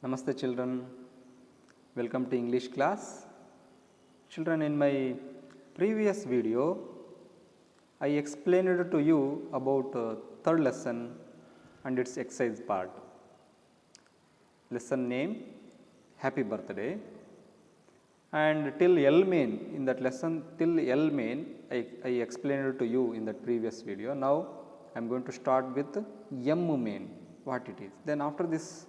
Namaste children, welcome to English class. Children, in my previous video, I explained to you about third lesson and its exercise part. Lesson name, Happy Birthday, and till L main, in that lesson till L main, I explained to you in that previous video. Now I am going to start with M main, what it is. Then after this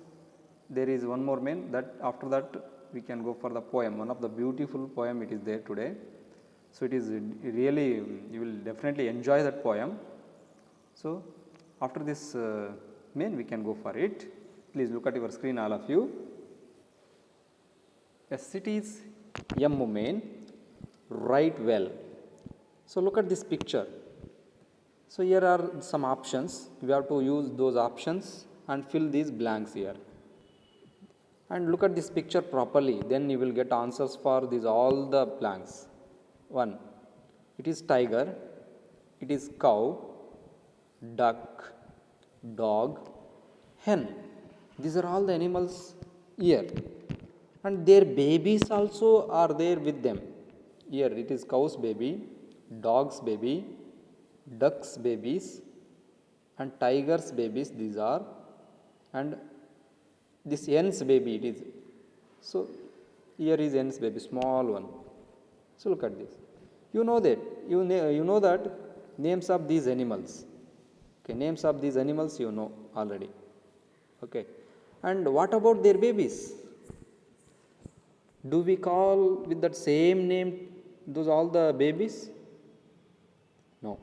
there is one more main, that after that we can go for the poem. One of the beautiful poem it is there today. So it is really, you will definitely enjoy that poem. So after this main we can go for it. Please look at your screen, all of you. Yes, it is M main, write well. So look at this picture. So here are some options. We have to use those options and fill these blanks here. And look at this picture properly, then you will get answers for these all the blanks. 1. It is tiger, it is cow, duck, dog, hen. These are all the animals here. And their babies also are there with them. Here it is cow's baby, dog's baby, duck's babies, and tiger's babies these are, and this hen's baby it is. So here is hen's baby, small one. So look at this. You know that you know that names of these animals. Okay, names of these animals you know already. Okay, and what about their babies? Do we call with that same name those all the babies? No.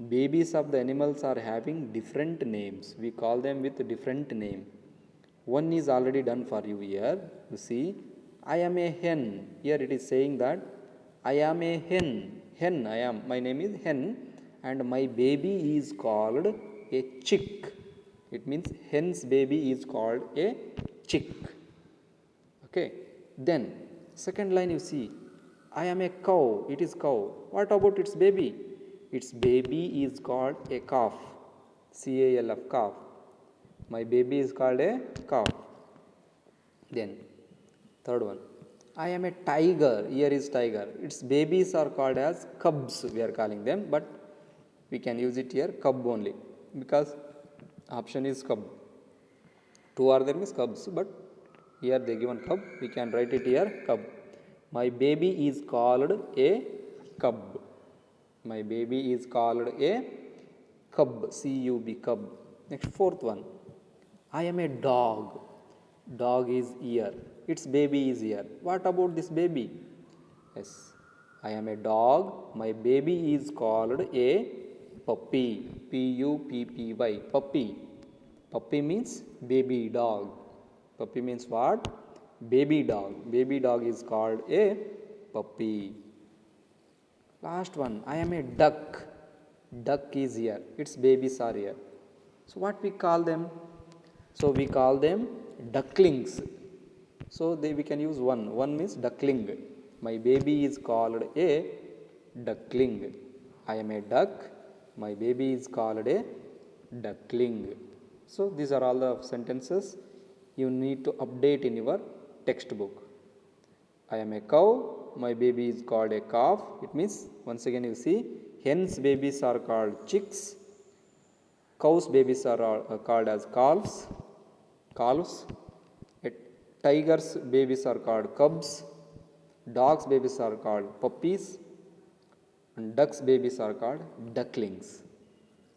Babies of the animals are having different names. We call them with different name. One is already done for you here. You see, I am a hen. Here it is saying that I am a hen. Hen, I am. My name is hen, and my baby is called a chick. It means hen's baby is called a chick. Okay. Then second line you see, I am a cow. It is cow. What about its baby? Its baby is called a calf. C-A-L-F, calf. My baby is called a calf. Then third one, I am a tiger. Here is tiger. Its babies are called as cubs. We are calling them, but we can use it here cub only, because option is cub. Two are there means cubs, but here they given cub. We can write it here cub. My baby is called a cub. My baby is called a cub. C-U-B, cub. Next fourth one, I am a dog. Dog is here. Its baby is here. What about this baby? Yes, I am a dog. My baby is called a puppy. P-U-P-P-Y, puppy. Puppy means baby dog. Puppy means what? Baby dog. Baby dog is called a puppy. Last one, I am a duck. Duck is here. Its babies are here. So what we call them? So we call them ducklings. So we can use one. One means duckling. My baby is called a duckling. I am a duck. My baby is called a duckling. So these are all the sentences you need to update in your textbook. I am a cow. My baby is called a calf. It means, once again you see, hen's babies are called chicks. Cow's babies are called as calves. Tiger's babies are called cubs. Dog's babies are called puppies. And duck's babies are called ducklings.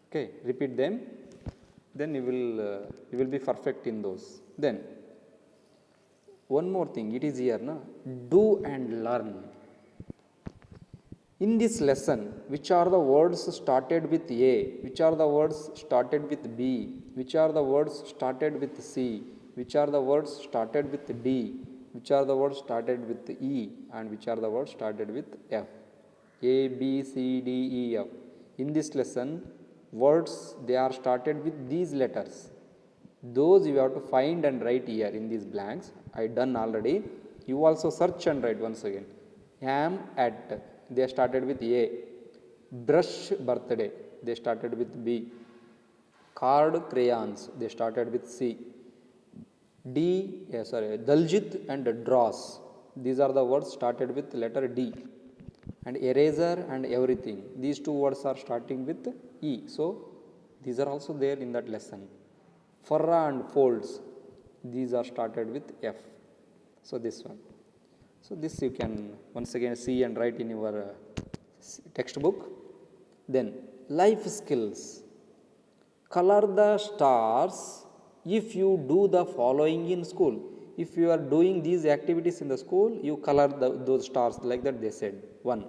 Okay, repeat them. Then you will be perfect in those. Then one more thing, it is here, na? Do and learn. In this lesson, which are the words started with A? Which are the words started with B? Which are the words started with C? Which are the words started with D? Which are the words started with E? And which are the words started with F? A, B, C, D, E, F. In this lesson, words they are started with these letters. Those you have to find and write here in these blanks. I done already. You also search and write once again. Am at. They started with A. Brush, birthday. They started with B. Card, crayons. They started with C. Daljit and Dross. These are the words started with letter D. And eraser and everything. These two words are starting with E. So, these are also there in that lesson. Furra and folds. These are started with F. So, this one. So, this you can once again see and write in your textbook. Then, life skills. Color the stars if you do the following in school. If you are doing these activities in the school, you color those stars like that they said. 1.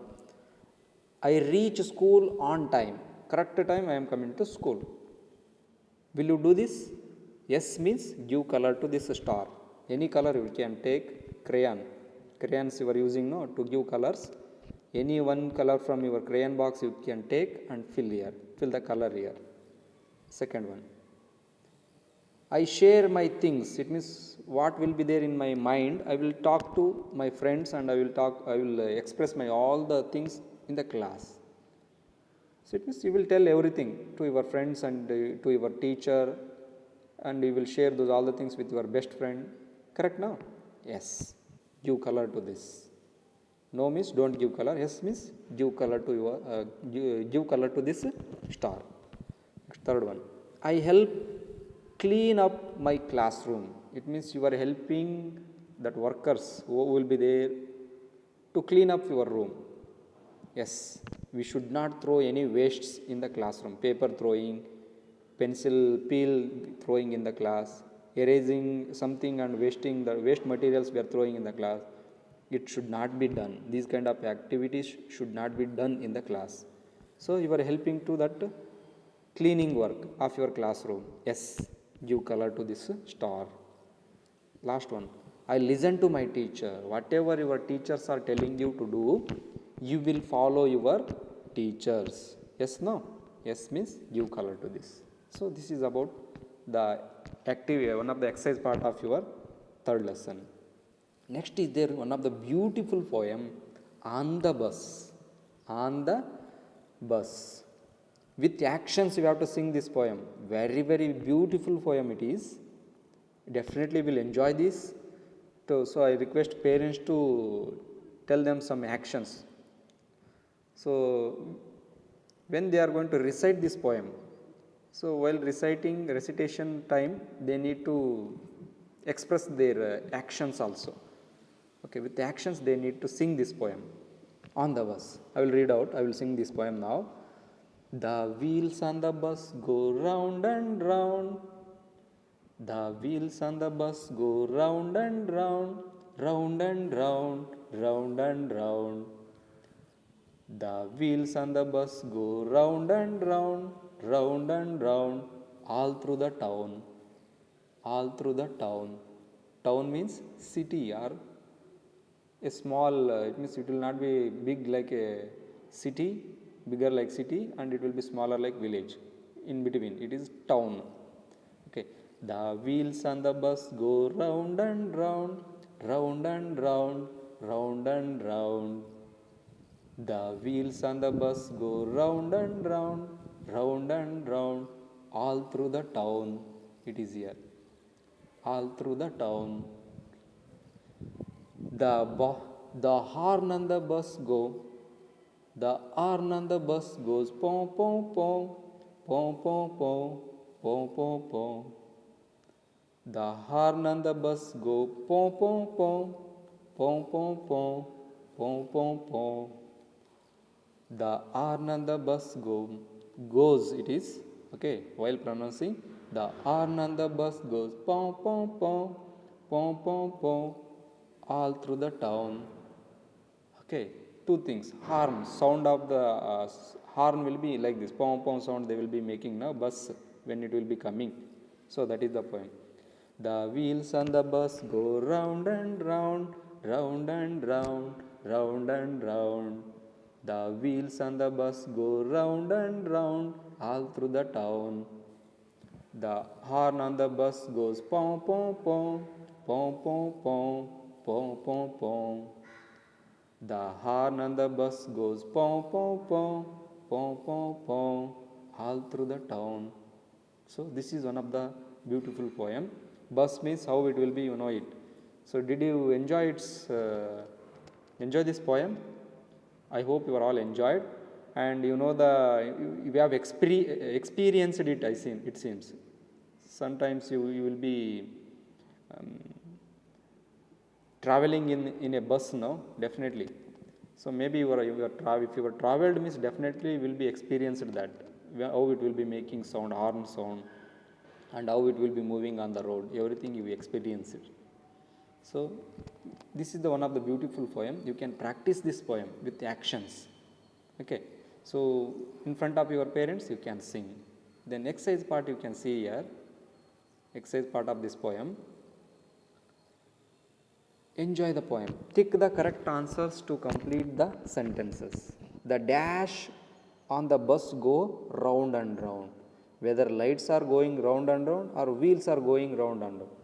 I reach school on time. Correct time I am coming to school. Will you do this? Yes means give color to this star. Any color you can take. Crayon. Crayons you are using no to give colors. Any one color from your crayon box you can take and fill here. Fill the color here. Second one. I share my things. It means what will be there in my mind. I will talk to my friends and I will express my all the things in the class. So it means you will tell everything to your friends and to your teacher, and you will share those all the things with your best friend. Correct now? Yes. Give color to this. No means don't give color. Yes means give color to give color to this star. Third one. I help clean up my classroom. It means you are helping that workers who will be there to clean up your room. Yes, we should not throw any wastes in the classroom. Paper throwing, pencil peel throwing in the class, erasing something and wasting the waste materials we are throwing in the class. It should not be done. These kind of activities should not be done in the class. So you are helping to that cleaning work of your classroom. Yes, give color to this star. Last one. I listen to my teacher. Whatever your teachers are telling you to do, you will follow your teachers. Yes, no? Yes means give color to this. So this is about the one of the exercise part of your third lesson. Next is there one of the beautiful poem, On the Bus. On the Bus. With actions you have to sing this poem. Very, very beautiful poem it is. Definitely will enjoy this. So I request parents to tell them some actions. So when they are going to recite this poem, so while recitation time, they need to express their actions also. Okay, with the actions they need to sing this poem. On the Bus. I will read out. I will sing this poem now. The wheels on the bus go round and round. The wheels on the bus go round and round, round and round, round and round. The wheels on the bus go round and round, round and round, all through the town. All through the town. Town means city or a small, it means it will not be big like a city, bigger like city, and it will be smaller like village. In between, it is town. Okay. The wheels on the bus go round and round, round and round, round and round. The wheels on the bus go round and round, round and round, all through the town. It is here. All through the town. The horn on the bus go. The horn on the bus goes pom pom pom, pom pom pom, pom pom pom. The horn on the bus go pom pom pom, pom pom pom, pom pom pom. The horn on the bus goes it is okay while pronouncing the horn on the bus goes pom pom pom, pom pom pom, all through the town. Okay, two things. Horn sound of the horn will be like this pom pom sound they will be making now bus when it will be coming. So that is the point. The wheels on the bus go round and round, round and round, round and round. The wheels on the bus go round and round, all through the town. The horn on the bus goes pom pom pom, pom pom pom, pom pom pom. The horn on the bus goes pom pom pom, pom pom pom, all through the town. So this is one of the beautiful poem. Bus means how it will be, you know it. So did you enjoy enjoy this poem? I hope you are all enjoyed, and you know you have experienced it. It seems. Sometimes you will be traveling in a bus now, definitely. So maybe if you were traveled means definitely will be experienced that how it will be making sound, horn sound, and how it will be moving on the road. Everything you experience it. So this is the one of the beautiful poem. You can practice this poem with actions. Okay. So in front of your parents you can sing. Then exercise part you can see here. Exercise part of this poem. Enjoy the poem. Tick the correct answers to complete the sentences. The dash on the bus go round and round. Whether lights are going round and round or wheels are going round and round.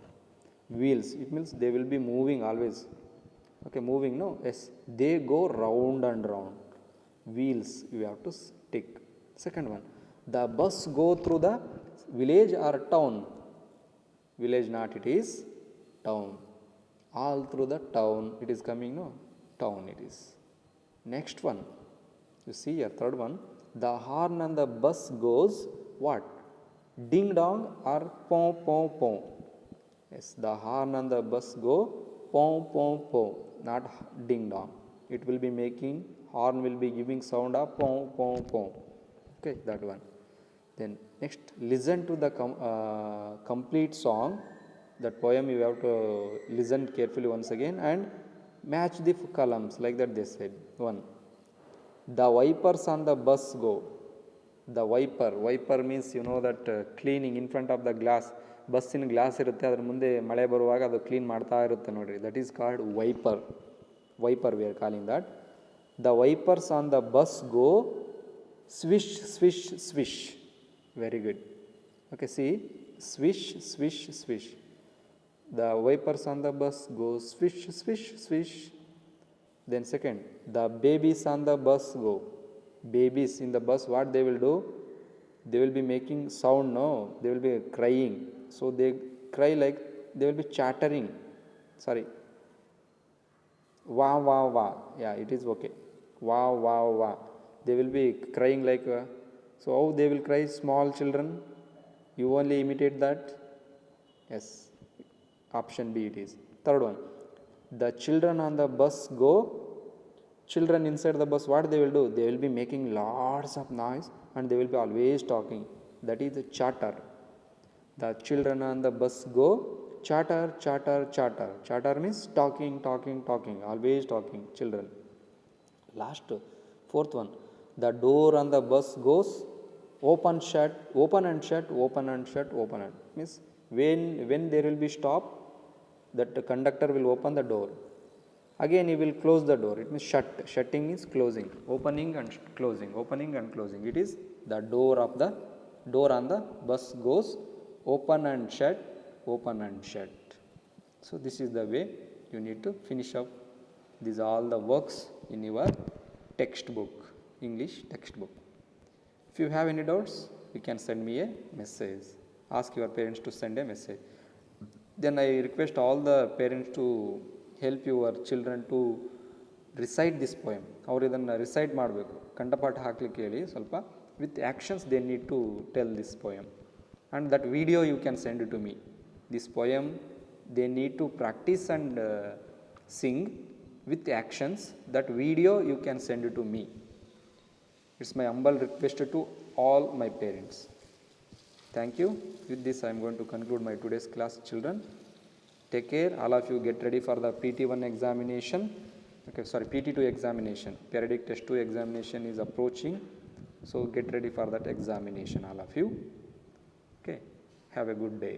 Wheels, it means they will be moving always. Okay, moving, no? Yes, they go round and round. Wheels, you have to tick. Second one, the bus go through the village or town. Village not, it is town. All through the town it is coming, no? Town it is. Next one, you see here, third one, the horn on the bus goes what? Ding dong or pom pom pom. Yes, the horn on the bus go pom pom pom, not ding dong. It will be making, horn will be giving sound of pom pom pom. Okay, that one. Then next, listen to the complete song. That poem you have to listen carefully once again and match the columns like that they said. One, the wipers on the bus go. The wiper means you know that cleaning in front of the glass. ಬಸ್ಸಿನ glass ಇರುತ್ತೆ, ಅದ್ರ ಮುಂದೆ ಮಳೆ ಬರುವಾಗ ಅದು clean ಮಾಡ್ತಾ ಇರುತ್ತೆ ನೋಡಿರಿ, that is called wiper we are calling that. The wipers on the bus go Swish Swish Swish. Very good. Okay, C Swish Swish Swish. The wipers on the bus go swish swish swish. Then second, the babies on the bus go. Babies in the bus, what they will do? They will be making sound, no? They will be crying. So they cry like they will be chattering. Sorry. Wah wah wah. Yeah, it is okay. Wah wah wah. They will be crying like. So how they will cry? Small children. You only imitate that. Yes. Option B it is. Third one, the children on the bus go. Children inside the bus, what they will do? They will be making lots of noise and they will be always talking. That is the chatter. The children on the bus go chatter, chatter, chatter. Chatter means talking, talking, talking, always talking. Children. Last, fourth one, the door on the bus goes open, shut, open and shut, open and shut, open and. Means when there will be stop, that the conductor will open the door. Again he will close the door. It means shut. Shutting means closing. Opening and closing. Opening and closing. It is the door on the bus goes open and shut, open and shut. So this is the way you need to finish up these all the works in your textbook, English textbook. If you have any doubts, you can send me a message. Ask your parents to send a message. Then I request all the parents to help your children to recite this poem. ಅವರು ಇದನ್ನು recite ಮಾಡಬೇಕು, ಕಂಠಪಾಠ ಹಾಕ್ಲಿಕ್ಕೆ ಹೇಳಿ ಸ್ವಲ್ಪ. With actions they need to tell this poem and that video you can send to me. This poem they need to practise and sing with actions. That video you can send it to me. It's my humble request to all my parents. Thank you. With this I am going to conclude my today's class, children. Take care. All of you get ready for the PT1 examination. Okay, sorry, PT2 examination. Periodic test 2 examination is approaching. So get ready for that examination, all of you. Okay. Have a good day.